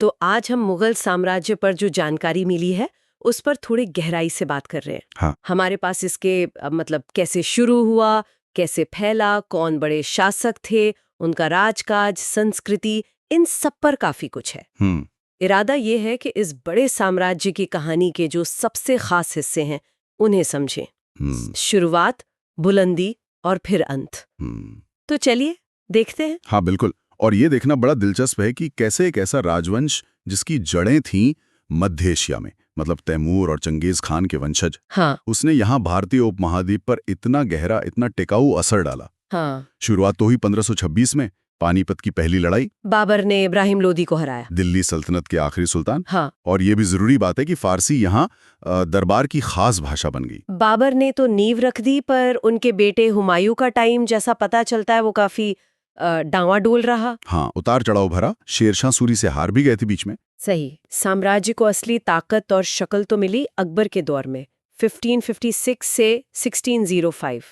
तो आज हम मुगल साम्राज्य पर जो जानकारी मिली है उस पर थोड़ी गहराई से बात कर रहे हैं। हाँ। हमारे पास इसके मतलब कैसे शुरू हुआ, कैसे फैला, कौन बड़े शासक थे, उनका राजकाज, संस्कृति, इन सब पर काफी कुछ है। इरादा ये है कि इस बड़े साम्राज्य की कहानी के जो सबसे खास हिस्से हैं उन्हें समझें। शुरुआत, बुलंदी और फिर अंत। तो चलिए देखते हैं। हाँ बिल्कुल। और ये देखना बड़ा दिलचस्प है कि कैसे एक ऐसा राजवंश जिसकी जड़ें थीं मध्य एशिया में, मतलब तैमूर और चंगेज खान के वंशज, हाँ। उसने यहाँ भारतीय उपमहाद्वीप पर इतना गहरा, इतना टिकाऊ असर डाला। हाँ। शुरुआत तो हुई 1526 में, पानीपत की पहली लड़ाई। बाबर ने इब्राहिम लोदी को हराया। दिल्ली सल्तनत के आखिरी सुल्तान। हाँ। और ये भी जरूरी बात है कि फारसी यहाँ दरबार की खास भाषा बन गई। बाबर ने तो नींव रख दी, पर उनके बेटे हुमायूं का टाइम जैसा पता चलता है वो काफी डांवाडोल रहा। हाँ, उतार चढ़ाव भरा। शेरशाह सूरी से हार भी गए थे बीच में। सही। साम्राज्य को असली ताकत और शक्ल तो मिली अकबर के दौर में, 1556 से 1605।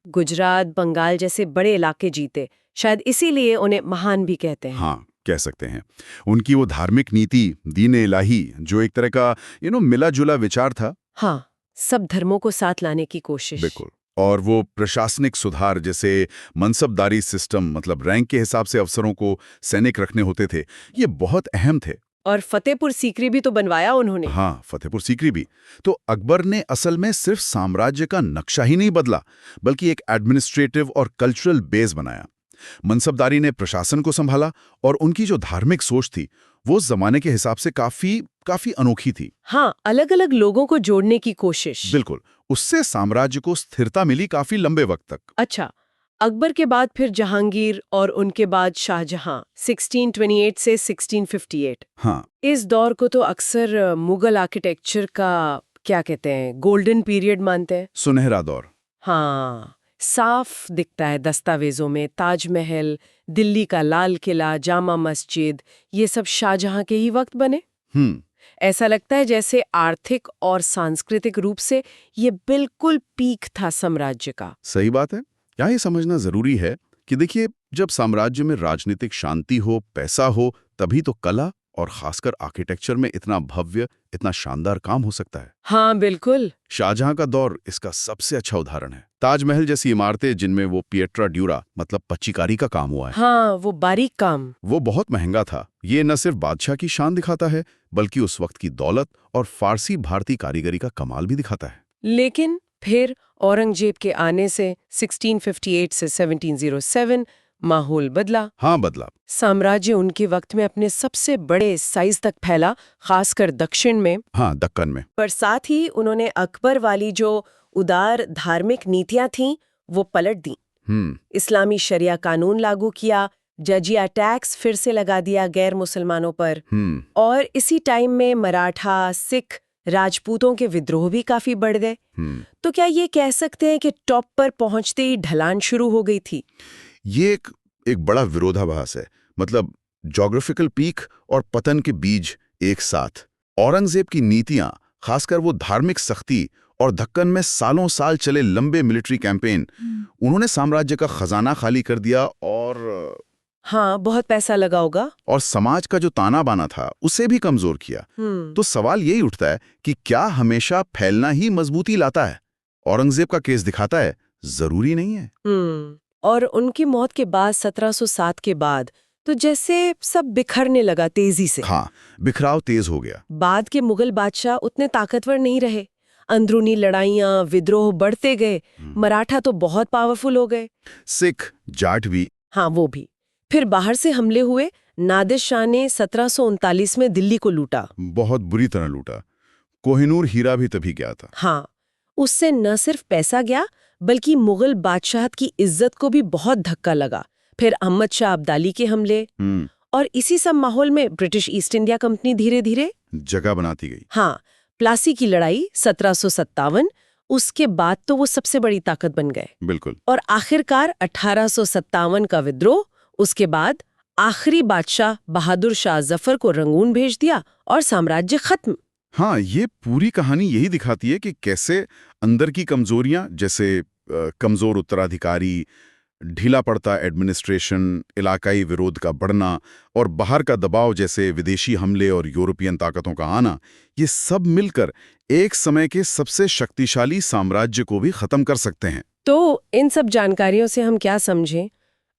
गुजरात, बंगाल जैसे बड़े इलाके जीते, शायद इसीलिए उन्हें महान भी कहते हैं। हाँ, कह सकते हैं। उनकी वो धार्मिक नीति, दीन इलाही, जो एक तरह का मिला जुला विचार था। हाँ, सब धर्मों को साथ लाने की कोशिश। बिल्कुल। और वो प्रशासनिक सुधार, जैसे मनसबदारी सिस्टम, मतलब रैंक के हिसाब से अफसरों को सैनिक रखने होते थे, ये बहुत अहम थे। और फतेहपुर सीकरी भी तो बनवाया उन्होंने। हाँ, फतेहपुर सीकरी भी। तो अकबर ने असल में सिर्फ साम्राज्य का नक्शा ही नहीं बदला, बल्कि एक एडमिनिस्ट्रेटिव और कल्चरल बेस बनाया। मनसबदारी ने प्रशासन को संभाला, और उनकी जो धार्मिक सोच थी वो जमाने के हिसाब से काफी अनोखी थी। हाँ, अलग अलग लोगों को जोड़ने की कोशिश। बिल्कुल। उससे साम्राज्य को स्थिरता मिली काफी लंबे वक्त तक। अच्छा, अकबर के बाद फिर जहांगीर और उनके बाद शाहजहां, 1628 से 1658। हाँ। इस दौर को तो अक्सर मुगल आर्किटेक्चर का क्या कहते हैं, गोल्डन पीरियड मानते हैं। सुनहरा दौर। हाँ, साफ दिखता है दस्तावेजों में। ताजमहल, दिल्ली का लाल किला, जामा मस्जिद, ये सब शाहजहां के ही वक्त बने। ऐसा लगता है जैसे आर्थिक और सांस्कृतिक रूप से ये बिल्कुल पीक था साम्राज्य का। सही बात है। यहाँ ये समझना जरूरी है कि देखिए, जब साम्राज्य में राजनीतिक शांति हो, पैसा हो, तभी तो कला और खासकर आर्किटेक्चर में इतना भव्य, इतना शानदार काम हो सकता है। हाँ बिल्कुल। शाहजहां का दौर इसका सबसे अच्छा उदाहरण है। ताजमहल जैसी इमारतें जिनमें वो पिएट्रा ड्यूरा, मतलब पच्चीकारी का काम हुआ है। हाँ, वो बारीक काम। वो बहुत महंगा था। ये न सिर्फ बादशाह की शान दिखाता है, बल्कि उस वक्त की दौलत और फारसी भारतीय कारीगरी का कमाल भी दिखाता है। लेकिन फिर औरंगजेब के आने से 1658 से 1707 माहौल बदला। हाँ, बदला। साम्राज्य उनके वक्त में अपने सबसे बड़े साइज तक फैला, खासकर दक्षिण में। हाँ, दक्कन में। पर साथ ही उन्होंने अकबर वाली जो उदार धार्मिक नीतियां थीं वो पलट दी। इस्लामी शरिया कानून लागू किया, जजिया टैक्स फिर से लगा दिया गैर मुसलमानों पर। और इसी टाइम में मराठा, सिख, राजपूतों के विद्रोह भी काफी बढ़ गए। तो क्या ये कह सकते हैं कि टॉप पर पहुंचते ही ढलान शुरू हो गई थी? ये एक बड़ा विरोधाभास है। मतलब ज्योग्राफिकल पीक और पतन के बीज एक साथ। औरंगजेब की नीतियां, खासकर वो धार्मिक सख्ती और दक्कन में सालों साल चले लंबे मिलिट्री कैंपेन, उन्होंने साम्राज्य का खजाना खाली कर दिया और हाँ, बहुत पैसा लगा होगा। और समाज का जो ताना बाना था उसे भी कमजोर किया। तो सवाल यही उठता है कि क्या हमेशा फैलना ही मजबूती लाता है? औरंगजेब का केस दिखाता है जरूरी नहीं है। और उनकी मौत के बाद 1707 के बाद तो जैसे सब बिखरने लगा तेजी से। हाँ, बिखराव तेज हो गया। बाद के मुगल बादशाह उतने ताकतवर नहीं रहे, अंदरूनी लड़ाइयां, विद्रोह बढ़ते गए। मराठा तो बहुत पावरफुल हो गए, सिख, जाट भी। हाँ वो भी। फिर बाहर से हमले हुए। नादिर शाह ने 1739 में दिल्ली को लूटा, बहुत बुरी तरह लूटा। कोहिनूर हीरा भी तभी गया था। हाँ, उससे न सिर्फ पैसा गया बल्कि मुगल बादशाहत की इज्जत को भी बहुत धक्का लगा। फिर अहमद शाह अब्दाली के हमले, और इसी सब माहौल में ब्रिटिश ईस्ट इंडिया कंपनी धीरे धीरे जगह बनाती गई। हाँ, प्लासी की लड़ाई 1757, उसके बाद तो वो सबसे बड़ी ताकत बन गए। बिल्कुल। और आखिरकार 1857 का विद्रोह, उसके बाद आखिरी बादशाह बहादुर शाह जफर को रंगून भेज दिया और साम्राज्य खत्म। हाँ, ये पूरी कहानी यही दिखाती है कि कैसे अंदर की कमजोरियां, जैसे कमजोर उत्तराधिकारी, ढीला पड़ता एडमिनिस्ट्रेशन, इलाकाई विरोध का बढ़ना और बाहर का दबाव जैसे विदेशी हमले और यूरोपियन ताकतों का आना, ये सब मिलकर एक समय के सबसे शक्तिशाली साम्राज्य को भी खत्म कर सकते हैं। तो इन सब जानकारियों से हम क्या समझें?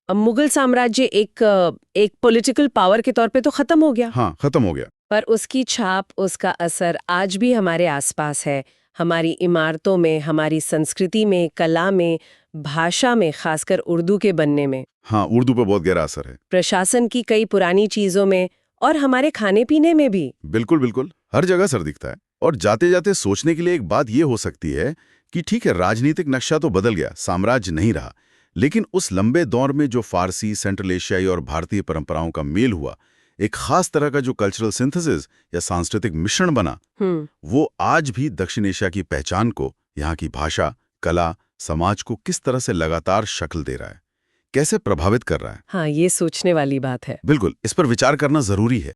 अब मुगल साम्राज्य एक पॉलिटिकल पावर के तौर पे तो खत्म हो गया। हाँ, खत्म हो गया। पर उसकी छाप, उसका असर आज भी हमारे आसपास है, हमारी इमारतों में, हमारी संस्कृति में, कला में, भाषा में, खासकर उर्दू के बनने में। हाँ, उर्दू पे बहुत गहरा असर है। प्रशासन की कई पुरानी चीजों में और हमारे खाने पीने में भी। बिल्कुल बिल्कुल, हर जगह असर दिखता है। और जाते जाते सोचने के लिए एक बात ये हो सकती है कि ठीक है, राजनीतिक नक्शा तो बदल गया, साम्राज्य नहीं रहा, लेकिन उस लंबे दौर में जो फारसी, सेंट्रल एशियाई और भारतीय परंपराओं का मेल हुआ, एक खास तरह का जो कल्चरल सिंथेसिस या सांस्कृतिक मिश्रण बना, वो आज भी दक्षिण एशिया की पहचान को, यहाँ की भाषा, कला, समाज को किस तरह से लगातार शक्ल दे रहा है, कैसे प्रभावित कर रहा है। हाँ, ये सोचने वाली बात है। बिल्कुल, इस पर विचार करना जरूरी है।